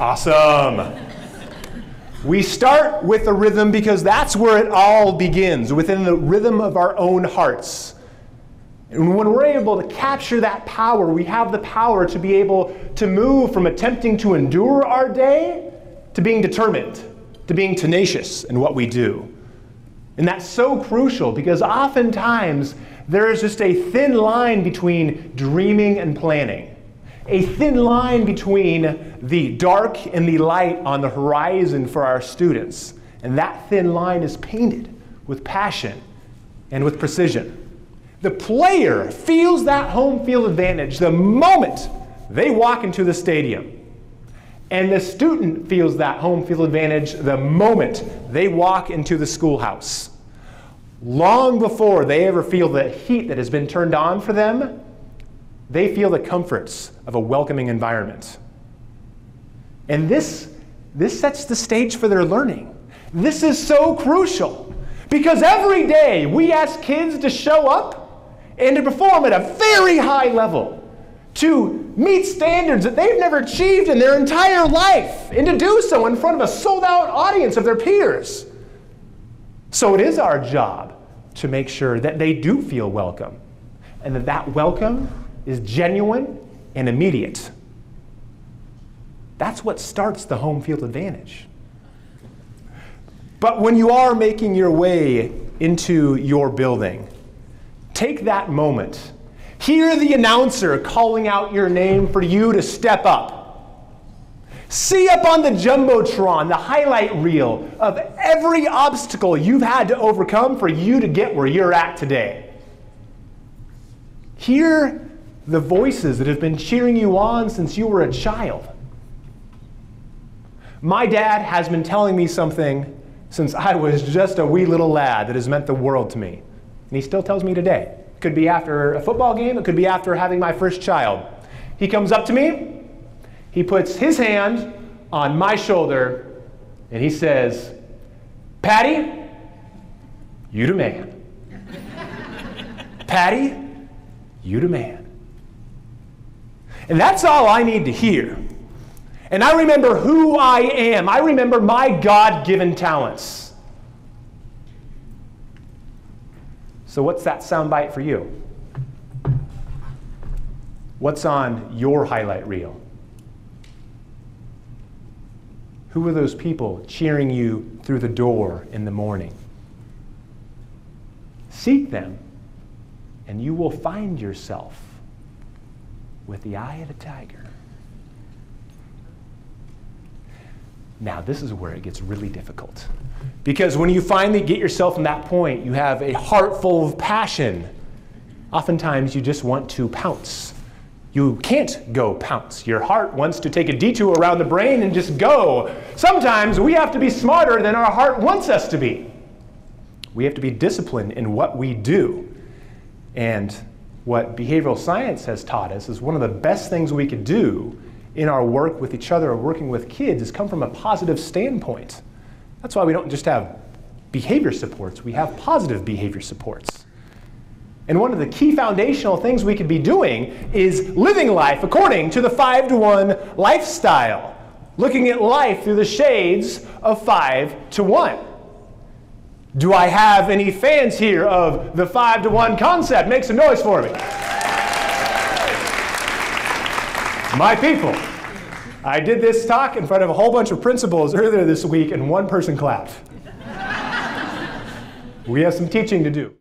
Awesome. We start with the rhythm because that's where it all begins, within the rhythm of our own hearts. And when we're able to capture that power, we have the power to be able to move from attempting to endure our day to being determined, to being tenacious in what we do. And that's so crucial because oftentimes there is just a thin line between dreaming and planning. A thin line between the dark and the light on the horizon for our students. And that thin line is painted with passion and with precision. The player feels that home field advantage the moment they walk into the stadium. And the student feels that home field advantage the moment they walk into the schoolhouse. Long before they ever feel the heat that has been turned on for them, they feel the comforts of a welcoming environment. And this sets the stage for their learning. This is so crucial because every day we ask kids to show up and to perform at a very high level, to meet standards that they've never achieved in their entire life, and to do so in front of a sold-out audience of their peers. So it is our job to make sure that they do feel welcome, and that that welcome is genuine and immediate. That's what starts the home field advantage. But when you are making your way into your building, take that moment. Hear the announcer calling out your name for you to step up. See up on the Jumbotron the highlight reel of every obstacle you've had to overcome for you to get where you're at today. Hear the voices that have been cheering you on since you were a child. My dad has been telling me something since I was just a wee little lad that has meant the world to me. And he still tells me today. It could be after a football game, it could be after having my first child. He comes up to me, he puts his hand on my shoulder, and he says, "Patty, you the man. Patty, you the man." And that's all I need to hear. And I remember who I am. I remember my God-given talents. So what's that soundbite for you? What's on your highlight reel? Who are those people cheering you through the door in the morning? Seek them, and you will find yourself with the eye of the tiger. Now, this is where it gets really difficult. Because when you finally get yourself in that point, you have a heart full of passion. Oftentimes, you just want to pounce. You can't go pounce. Your heart wants to take a detour around the brain and just go. Sometimes we have to be smarter than our heart wants us to be. We have to be disciplined in what we do. And what behavioral science has taught us is one of the best things we could do in our work with each other or working with kids is come from a positive standpoint. That's why we don't just have behavior supports, we have positive behavior supports. And one of the key foundational things we could be doing is living life according to the 5-to-1 lifestyle, looking at life through the shades of 5-to-1. Do I have any fans here of the 5-to-1 concept? Make some noise for me. My people, I did this talk in front of a whole bunch of principals earlier this week, and one person clapped. We have some teaching to do.